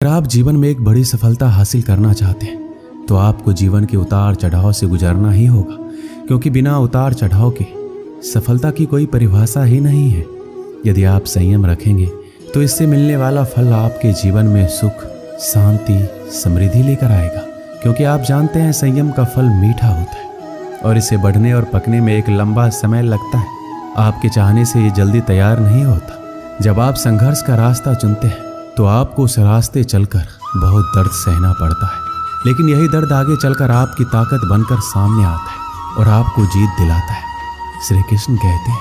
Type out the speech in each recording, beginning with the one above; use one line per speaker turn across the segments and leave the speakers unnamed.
अगर आप जीवन में एक बड़ी सफलता हासिल करना चाहते हैं तो आपको जीवन के उतार चढ़ाव से गुजरना ही होगा, क्योंकि बिना उतार चढ़ाव के सफलता की कोई परिभाषा ही नहीं है। यदि आप संयम रखेंगे तो इससे मिलने वाला फल आपके जीवन में सुख, शांति, समृद्धि लेकर आएगा, क्योंकि आप जानते हैं संयम का फल मीठा होता है और इसे बढ़ने और पकने में एक लंबा समय लगता है। आपके चाहने से ये जल्दी तैयार नहीं होता। जब आप संघर्ष का रास्ता चुनते हैं तो आपको उस रास्ते चलकर बहुत दर्द सहना पड़ता है, लेकिन यही दर्द आगे चलकर आपकी ताकत बनकर सामने आता है और आपको जीत दिलाता है। श्री कृष्ण कहते हैं,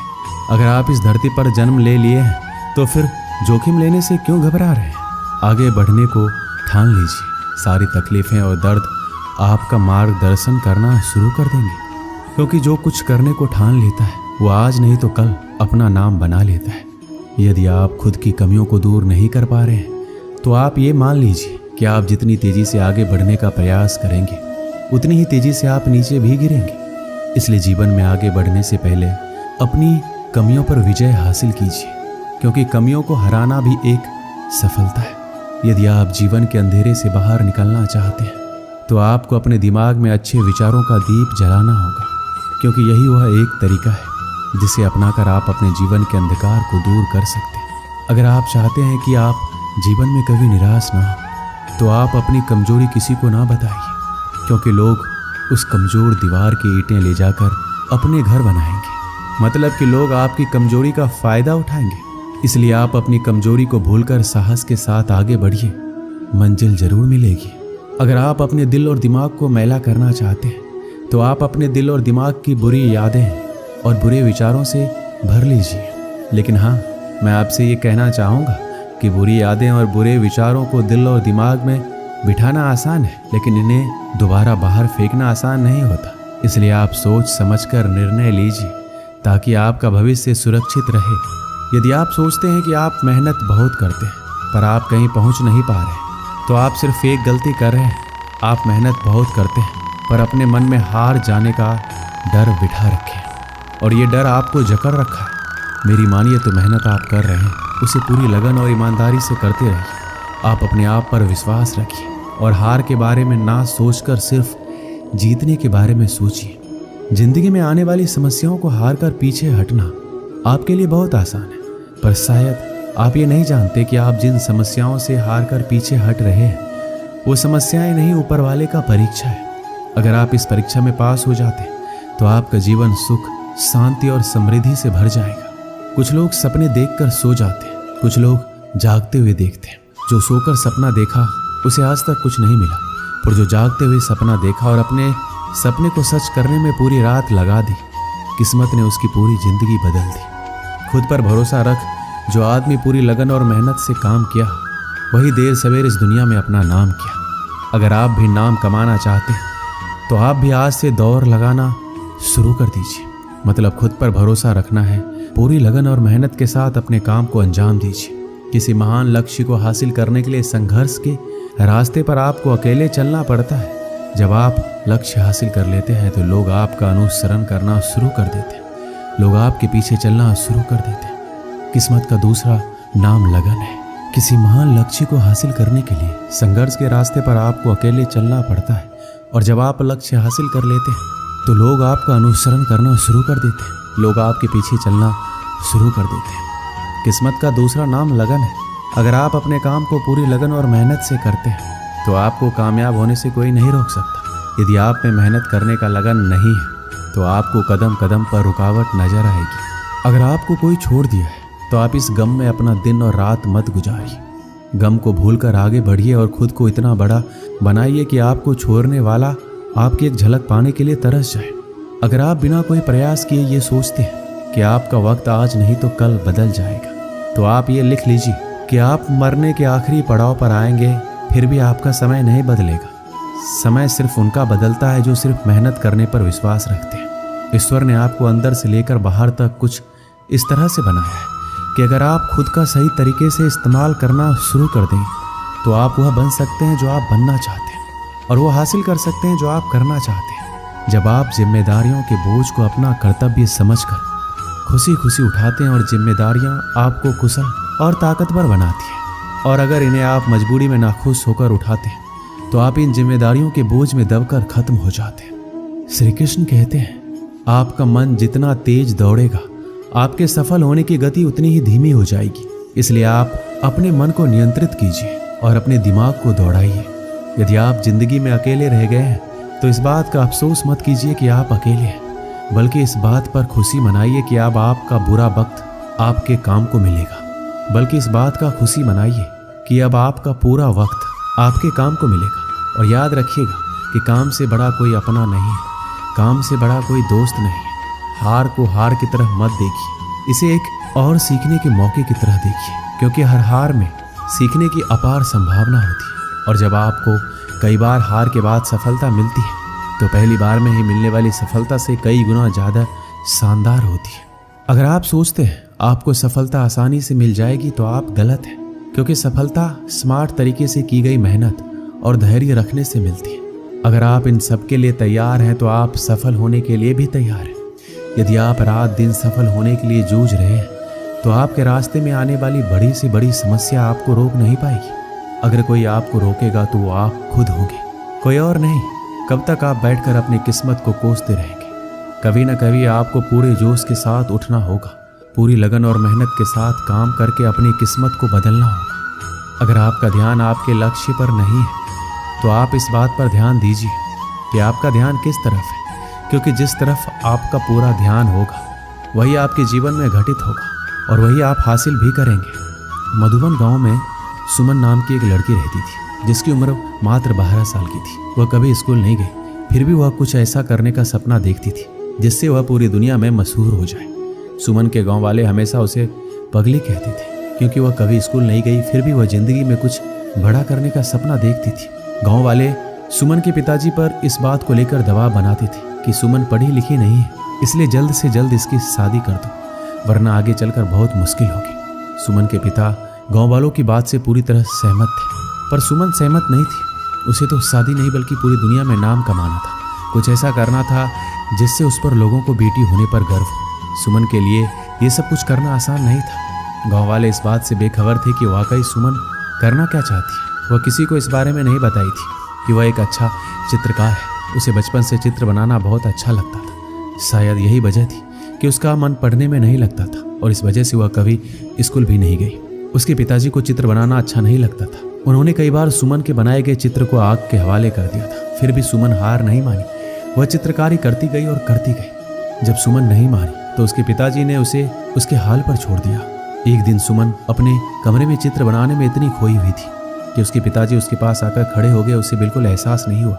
अगर आप इस धरती पर जन्म ले लिए हैं तो फिर जोखिम लेने से क्यों घबरा रहे हैं? आगे बढ़ने को ठान लीजिए। सारी तकलीफें और दर्द आपका मार्गदर्शन करना शुरू कर देंगे, क्योंकि जो कुछ करने को ठान लेता है वो आज नहीं तो कल अपना नाम बना लेता है। यदि आप खुद की कमियों को दूर नहीं कर पा रहे हैं तो आप ये मान लीजिए कि आप जितनी तेजी से आगे बढ़ने का प्रयास करेंगे उतनी ही तेजी से आप नीचे भी गिरेंगे। इसलिए जीवन में आगे बढ़ने से पहले अपनी कमियों पर विजय हासिल कीजिए, क्योंकि कमियों को हराना भी एक सफलता है। यदि आप जीवन के अंधेरे से बाहर निकलना चाहते हैं तो आपको अपने दिमाग में अच्छे विचारों का दीप जलाना होगा, क्योंकि यही वह एक तरीका है जिसे अपनाकर आप अपने जीवन के अंधकार को दूर कर सकते हैं। अगर आप चाहते हैं कि आप जीवन में कभी निराश ना हो तो आप अपनी कमजोरी किसी को ना बताइए, क्योंकि लोग उस कमजोर दीवार की ईंटें ले जाकर अपने घर बनाएंगे। मतलब कि लोग आपकी कमजोरी का फायदा उठाएंगे। इसलिए आप अपनी कमजोरी को भूलकर साहस के साथ आगे बढ़िए, मंजिल जरूर मिलेगी। अगर आप अपने दिल और दिमाग को मैला करना चाहते हैं तो आप अपने दिल और दिमाग की बुरी यादें और बुरे विचारों से भर लीजिए। लेकिन हाँ, मैं आपसे ये कहना चाहूँगा कि बुरी यादें और बुरे विचारों को दिल और दिमाग में बिठाना आसान है, लेकिन इन्हें दोबारा बाहर फेंकना आसान नहीं होता। इसलिए आप सोच समझकर निर्णय लीजिए ताकि आपका भविष्य सुरक्षित रहे। यदि आप सोचते हैं कि आप मेहनत बहुत करते हैं पर आप कहीं पहुँच नहीं पा रहे तो आप सिर्फ एक गलती कर रहे हैं। आप मेहनत बहुत करते हैं पर अपने मन में हार जाने का डर बिठा रखे और ये डर आपको जकड़ रखा है। मेरी मानिए तो मेहनत आप कर रहे हैं उसे पूरी लगन और ईमानदारी से करते रहिए। आप अपने आप पर विश्वास रखिए और हार के बारे में ना सोचकर सिर्फ जीतने के बारे में सोचिए। जिंदगी में आने वाली समस्याओं को हार कर पीछे हटना आपके लिए बहुत आसान है, पर शायद आप ये नहीं जानते कि आप जिन समस्याओं से हार कर पीछे हट रहे हैं वो समस्याएं नहीं, ऊपर वाले का परीक्षा है। अगर आप इस परीक्षा में पास हो जाते तो आपका जीवन सुख, शांति और समृद्धि से भर जाएगा। कुछ लोग सपने देखकर सो जाते हैं, कुछ लोग जागते हुए देखते हैं। जो सोकर सपना देखा उसे आज तक कुछ नहीं मिला, पर जो जागते हुए सपना देखा और अपने सपने को सच करने में पूरी रात लगा दी, किस्मत ने उसकी पूरी जिंदगी बदल दी। खुद पर भरोसा रख। जो आदमी पूरी लगन और मेहनत से काम किया वही देर सवेर इस दुनिया में अपना नाम किया। अगर आप भी नाम कमाना चाहते हैं तो आप भी आज से दौड़ लगाना शुरू कर दीजिए। मतलब खुद पर भरोसा रखना है, पूरी लगन और मेहनत के साथ अपने काम को अंजाम दीजिए। किसी महान लक्ष्य को हासिल करने के लिए संघर्ष के रास्ते पर आपको अकेले चलना पड़ता है। जब आप लक्ष्य हासिल कर लेते हैं तो लोग आपका अनुसरण करना शुरू कर देते हैं, लोग आपके पीछे चलना शुरू कर देते हैं। किस्मत का दूसरा नाम लगन है। किसी महान लक्ष्य को हासिल करने के लिए संघर्ष के रास्ते पर आपको अकेले चलना पड़ता है, और जब आप लक्ष्य हासिल कर लेते हैं तो लोग आपका अनुसरण करना शुरू कर देते हैं, लोग आपके पीछे चलना शुरू कर देते हैं। किस्मत का दूसरा नाम लगन है। अगर आप अपने काम को पूरी लगन और मेहनत से करते हैं तो आपको कामयाब होने से कोई नहीं रोक सकता। यदि आप में मेहनत करने का लगन नहीं है तो आपको कदम कदम पर रुकावट नजर आएगी। अगर आपको कोई छोड़ दिया है तो आप इस गम में अपना दिन और रात मत गुजारिए। गम को भूलकर आगे बढ़िए और खुद को इतना बड़ा बनाइए कि आपको छोड़ने वाला आपकी एक झलक पाने के लिए तरस जाए। अगर आप बिना कोई प्रयास किए ये सोचते हैं कि आपका वक्त आज नहीं तो कल बदल जाएगा, तो आप ये लिख लीजिए कि आप मरने के आखिरी पड़ाव पर आएंगे फिर भी आपका समय नहीं बदलेगा। समय सिर्फ उनका बदलता है जो सिर्फ मेहनत करने पर विश्वास रखते हैं। ईश्वर ने आपको अंदर से लेकर बाहर तक कुछ इस तरह से बनाया है कि अगर आप खुद का सही तरीके से इस्तेमाल करना शुरू कर दें तो आप वह बन सकते हैं जो आप बनना चाहते हैं, और वो हासिल कर सकते हैं जो आप करना चाहते हैं। जब आप जिम्मेदारियों के बोझ को अपना कर्तव्य समझकर खुशी खुशी उठाते हैं और जिम्मेदारियां आपको कुशल और ताकतवर बनाती हैं, और अगर इन्हें आप मजबूरी में नाखुश होकर उठाते तो आप इन जिम्मेदारियों के बोझ में दबकर खत्म हो जाते। श्री कृष्ण कहते हैं, आपका मन जितना तेज दौड़ेगा आपके सफल होने की गति उतनी ही धीमी हो जाएगी। इसलिए आप अपने मन को नियंत्रित कीजिए और अपने दिमाग को दौड़ाइए। यदि आप जिंदगी में अकेले रह गए हैं तो इस बात का अफसोस मत कीजिए कि आप अकेले हैं, बल्कि इस बात पर खुशी मनाइए कि अब आपका बुरा वक्त आपके काम को मिलेगा। बल्कि इस बात का खुशी मनाइए कि अब आपका पूरा वक्त आपके काम को मिलेगा। और याद रखिएगा कि काम से बड़ा कोई अपना नहीं है, काम से बड़ा कोई दोस्त नहीं है। हार को हार की तरह मत देखिए, इसे एक और सीखने के मौके की तरह देखिए, क्योंकि हर हार में सीखने की अपार संभावना होती है। और जब आपको कई बार हार के बाद सफलता मिलती है तो पहली बार में ही मिलने वाली सफलता से कई गुना ज़्यादा शानदार होती है। अगर आप सोचते हैं आपको सफलता आसानी से मिल जाएगी तो आप गलत हैं, क्योंकि सफलता स्मार्ट तरीके से की गई मेहनत और धैर्य रखने से मिलती है। अगर आप इन सब के लिए तैयार हैं तो आप सफल होने के लिए भी तैयार हैं। यदि आप रात दिन सफल होने के लिए जूझ रहे हैं तो आपके रास्ते में आने वाली बड़ी से बड़ी समस्या आपको रोक नहीं पाएगी। अगर कोई आपको रोकेगा तो वो आप खुद होंगे, कोई और नहीं। कब तक आप बैठकर अपनी किस्मत को कोसते रहेंगे? कभी न कभी आपको पूरे जोश के साथ उठना होगा, पूरी लगन और मेहनत के साथ काम करके अपनी किस्मत को बदलना होगा। अगर आपका ध्यान आपके लक्ष्य पर नहीं है तो आप इस बात पर ध्यान दीजिए कि आपका ध्यान किस तरफ है, क्योंकि जिस तरफ आपका पूरा ध्यान होगा वही आपके जीवन में घटित होगा और वही आप हासिल भी करेंगे। मधुबन गांव में सुमन नाम की एक लड़की रहती थी जिसकी उम्र मात्र 12 साल की थी। वह कभी स्कूल नहीं गई, फिर भी वह कुछ ऐसा करने का सपना देखती थी जिससे वह पूरी दुनिया में मशहूर हो जाए। सुमन के गांव वाले हमेशा उसे पगली कहते थे, क्योंकि वह कभी स्कूल नहीं गई फिर भी वह जिंदगी में कुछ बड़ा करने का सपना देखती थी। गांव वाले सुमन के पिताजी पर इस बात को लेकर दबाव बनाते थे कि सुमन पढ़ी लिखी नहीं है, इसलिए जल्द से जल्द इसकी शादी कर दो, वरना आगे चलकर बहुत मुश्किल होगी। सुमन के पिता गांव वालों की बात से पूरी तरह सहमत थे, पर सुमन सहमत नहीं थी। उसे तो शादी नहीं बल्कि पूरी दुनिया में नाम कमाना था, कुछ ऐसा करना था जिससे उस पर लोगों को बेटी होने पर गर्व हो। सुमन के लिए ये सब कुछ करना आसान नहीं था। गांव वाले इस बात से बेखबर थे कि वाकई सुमन करना क्या चाहती है। वह किसी को इस बारे में नहीं बताई थी कि वह एक अच्छा चित्रकार है। उसे बचपन से चित्र बनाना बहुत अच्छा लगता था। शायद यही वजह थी कि उसका मन पढ़ने में नहीं लगता था और इस वजह से वह कभी स्कूल भी नहीं गई। उसके पिताजी को चित्र बनाना अच्छा नहीं लगता था। उन्होंने कई बार सुमन के बनाए गए चित्र को आग के हवाले कर दिया था, फिर भी सुमन हार नहीं मानी। वह चित्रकारी करती गई और करती गई। जब सुमन नहीं मानी तो उसके पिताजी ने उसे उसके हाल पर छोड़ दिया। एक दिन सुमन अपने कमरे में चित्र बनाने में इतनी खोई हुई थी कि उसके पिताजी उसके पास आकर खड़े हो गए। उसे बिल्कुल एहसास नहीं हुआ।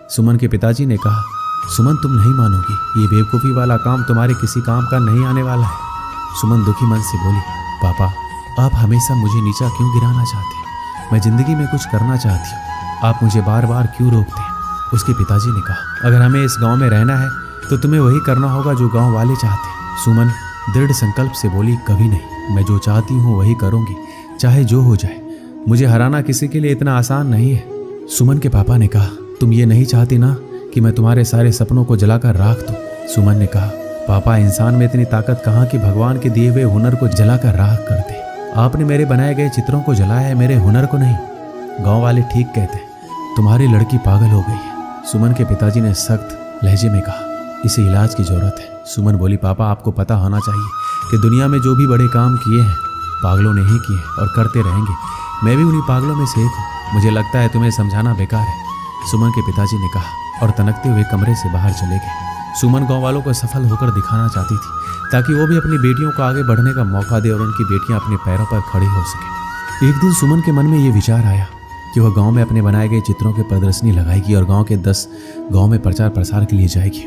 सुमन के पिताजी ने कहा, सुमन तुम नहीं मानोगी, ये बेवकूफ़ी वाला काम तुम्हारे किसी काम का नहीं आने वाला है। सुमन दुखी मन से बोली, पापा आप हमेशा मुझे नीचा क्यों गिराना चाहते हैं? मैं जिंदगी में कुछ करना चाहती हूँ, आप मुझे बार बार क्यों रोकते हैं? उसके पिताजी ने कहा, अगर हमें इस गाँव में रहना है तो तुम्हें वही करना होगा जो गाँव वाले चाहते हैं। सुमन दृढ़ संकल्प से बोली, कभी नहीं, मैं जो चाहती हूँ वही करूँगी, चाहे जो हो जाए। मुझे हराना किसी के लिए इतना आसान नहीं है। सुमन के पापा ने कहा, तुम ये नहीं चाहती ना कि मैं तुम्हारे सारे सपनों को जलाकर राख दूं? सुमन ने कहा, पापा इंसान में इतनी ताकत कहाँ कि भगवान के दिए हुए हुनर को जलाकर राख कर दे। आपने मेरे बनाए गए चित्रों को जलाया है, मेरे हुनर को नहीं। गांव वाले ठीक कहते हैं, तुम्हारी लड़की पागल हो गई है। सुमन के पिताजी ने सख्त लहजे में कहा, इसे इलाज की जरूरत है। सुमन बोली, पापा आपको पता होना चाहिए कि दुनिया में जो भी बड़े काम किए हैं पागलों ने ही किए और करते रहेंगे। मैं भी उन्हीं पागलों में से एक हूँ। मुझे लगता है तुम्हें समझाना बेकार है, सुमन के पिताजी ने कहा और तनकते हुए कमरे से बाहर चले गए। सुमन गांव वालों को सफल होकर दिखाना चाहती थी ताकि वो भी अपनी बेटियों को आगे बढ़ने का मौका दे और उनकी बेटियां अपने पैरों पर खड़ी हो सके। एक दिन सुमन के मन में ये विचार आया कि वह गांव में अपने बनाए गए चित्रों की प्रदर्शनी लगाएगी और गांव के 10 गांव में प्रचार प्रसार के लिए जाएगी।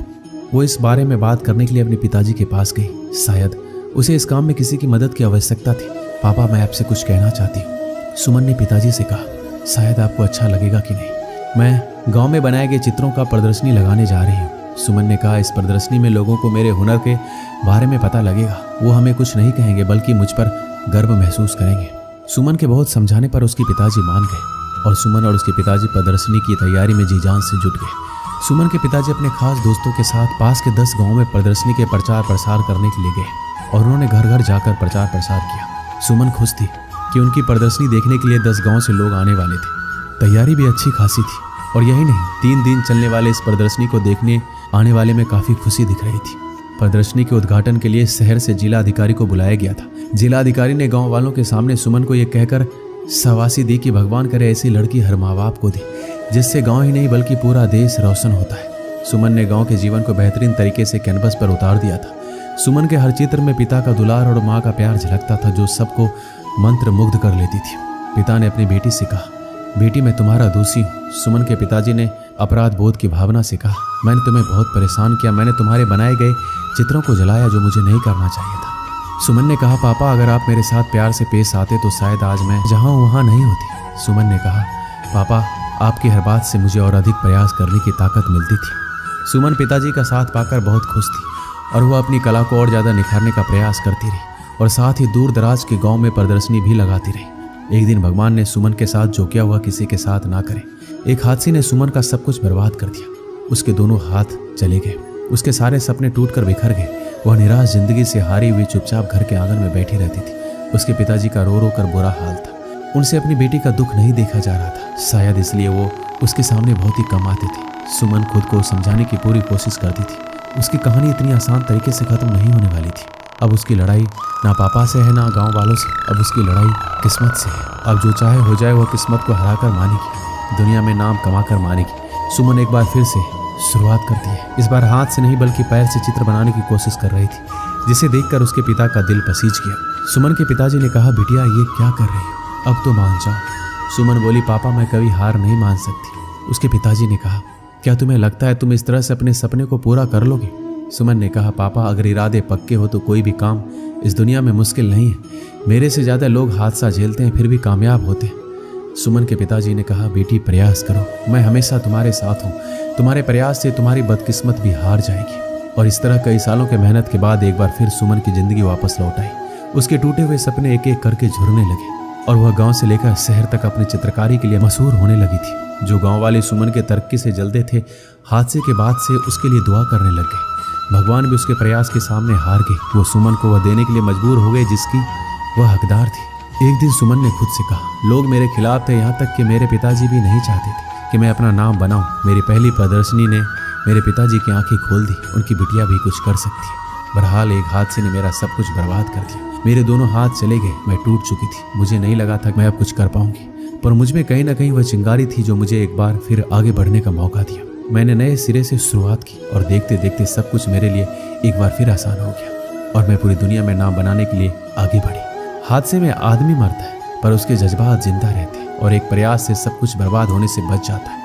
वो इस बारे में बात करने के लिए अपने पिताजी के पास गई। शायद उसे इस काम में किसी की मदद की आवश्यकता थी। पापा मैं आपसे कुछ कहना चाहती हूँ, सुमन ने पिताजी से कहा। शायद आपको अच्छा लगेगा कि नहीं, मैं गांव में बनाए गए चित्रों का प्रदर्शनी लगाने जा रही हूँ। सुमन ने कहा, इस प्रदर्शनी में लोगों को मेरे हुनर के बारे में पता लगेगा। वो हमें कुछ नहीं कहेंगे बल्कि मुझ पर गर्व महसूस करेंगे। सुमन के बहुत समझाने पर उसके पिताजी मान गए और सुमन और उसके पिताजी प्रदर्शनी की तैयारी में जी जान से जुट गए। सुमन के पिताजी अपने खास दोस्तों के साथ पास के 10 गाँव में प्रदर्शनी के प्रचार प्रसार करने के लिए गए और उन्होंने घर घर जाकर प्रचार प्रसार किया। सुमन खुश थी कि उनकी प्रदर्शनी देखने के लिए 10 गांव से लोग आने वाले थे। तैयारी भी अच्छी खासी थी और यही नहीं, 3 दिन चलने वाले इस प्रदर्शनी को देखने आने वाले में काफ़ी खुशी दिख रही थी। प्रदर्शनी के उद्घाटन के लिए शहर से जिला अधिकारी को बुलाया गया था। जिला अधिकारी ने गांव वालों के सामने सुमन को यह कहकर शाबाशी दी कि भगवान करे ऐसी लड़की हर माँ बाप को दे, जिससे गांव ही नहीं बल्कि पूरा देश रोशन होता है। सुमन ने गांव के जीवन को बेहतरीन तरीके से कैनवस पर उतार दिया था। सुमन के हर चित्र में पिता का दुलार और माँ का प्यार झलकता था, जो सबको मंत्र मुग्ध कर लेती थी। पिता ने अपनी बेटी से कहा, बेटी मैं तुम्हारा दोषी हूँ। सुमन के पिताजी ने अपराध बोध की भावना से कहा, मैंने तुम्हें बहुत परेशान किया, मैंने तुम्हारे बनाए गए चित्रों को जलाया जो मुझे नहीं करना चाहिए था। सुमन ने कहा, पापा अगर आप मेरे साथ प्यार से पेश आते तो शायद आज मैं जहाँ वहाँ नहीं होती। सुमन ने कहा, पापा आपकी हर बात से मुझे और अधिक प्रयास करने की ताकत मिलती थी। सुमन पिताजी का साथ पाकर बहुत खुश थी और वह अपनी कला को और ज़्यादा निखारने का प्रयास करती रही और साथ ही दूर दराज के गांव में प्रदर्शनी भी लगाती रही। एक दिन भगवान ने सुमन के साथ जो किया हुआ किसी के साथ ना करे। एक हादसे ने सुमन का सब कुछ बर्बाद कर दिया। उसके दोनों हाथ चले गए, उसके सारे सपने टूटकर बिखर गए। वह निराश जिंदगी से हारी हुई चुपचाप घर के आंगन में बैठी रहती थी। उसके पिताजी का रो रो कर बुरा हाल था। उनसे अपनी बेटी का दुख नहीं देखा जा रहा था, शायद इसलिए वो उसके सामने बहुत ही कम आते थे। सुमन खुद को समझाने की पूरी कोशिश करती थी। उसकी कहानी इतनी आसान तरीके से खत्म नहीं होने वाली थी। अब उसकी लड़ाई ना पापा से है ना गांव वालों से, अब उसकी लड़ाई किस्मत से है। अब जो चाहे हो जाए, वह किस्मत को हराकर मानेगी, दुनिया में नाम कमाकर मानेगी। सुमन एक बार फिर से शुरुआत करती है। इस बार हाथ से नहीं बल्कि पैर से चित्र बनाने की कोशिश कर रही थी, जिसे देखकर उसके पिता का दिल पसीज गया। सुमन के पिताजी ने कहा, बिटिया ये क्या कर रही हो, अब तो मान जाओ। सुमन बोली, पापा मैं कभी हार नहीं मान सकती। उसके पिताजी ने कहा, क्या तुम्हें लगता है तुम इस तरह से अपने सपने को पूरा कर लोगे? सुमन ने कहा, पापा अगर इरादे पक्के हो तो कोई भी काम इस दुनिया में मुश्किल नहीं है। मेरे से ज़्यादा लोग हादसा झेलते हैं फिर भी कामयाब होते हैं। सुमन के पिताजी ने कहा, बेटी प्रयास करो, मैं हमेशा तुम्हारे साथ हूँ। तुम्हारे प्रयास से तुम्हारी बदकिस्मत भी हार जाएगी। और इस तरह कई सालों के मेहनत के बाद एक बार फिर सुमन की जिंदगी वापस लौट आई। उसके टूटे हुए सपने एक एक करके झुरने लगे और वह गाँव से लेकर शहर तक अपनी चित्रकारी के लिए मशहूर होने लगी थी। जो गांव वाले सुमन के तरक्की से जलते थे, हादसे के बाद से उसके लिए दुआ करने लग गए। भगवान भी उसके प्रयास के सामने हार गए। वो सुमन को वह देने के लिए मजबूर हो गए जिसकी वह हकदार थी। एक दिन सुमन ने खुद से कहा, लोग मेरे खिलाफ थे, यहाँ तक कि मेरे पिताजी भी नहीं चाहते थे कि मैं अपना नाम बनाऊं। मेरी पहली प्रदर्शनी ने मेरे पिताजी की आंखें खोल दी। उनकी बिटिया भी कुछ कर सकती है। बहरहाल एक हादसे ने मेरा सब कुछ बर्बाद कर दिया। मेरे दोनों हाथ चले गए, मैं टूट चुकी थी। मुझे नहीं लगा था कि मैं अब कुछ कर पाऊंगी, पर मुझ में कहीं ना कहीं वह चिंगारी थी जो मुझे एक बार फिर आगे बढ़ने का मौका दिया। मैंने नए सिरे से शुरुआत की और देखते देखते सब कुछ मेरे लिए एक बार फिर आसान हो गया और मैं पूरी दुनिया में नाम बनाने के लिए आगे बढ़ी। हादसे में आदमी मरता है पर उसके जज्बात जिंदा रहते हैं और एक प्रयास से सब कुछ बर्बाद होने से बच जाता है।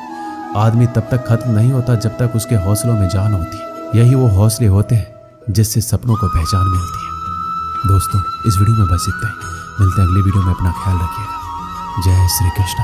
आदमी तब तक खत्म नहीं होता जब तक उसके हौसलों में जान होती है। यही वो हौसले होते हैं जिससे सपनों को पहचान मिलती है। दोस्तों इस वीडियो में बस इतना ही। मिलते हैं अगली वीडियो में। अपना ख्याल रखिएगा। जय श्री कृष्ण।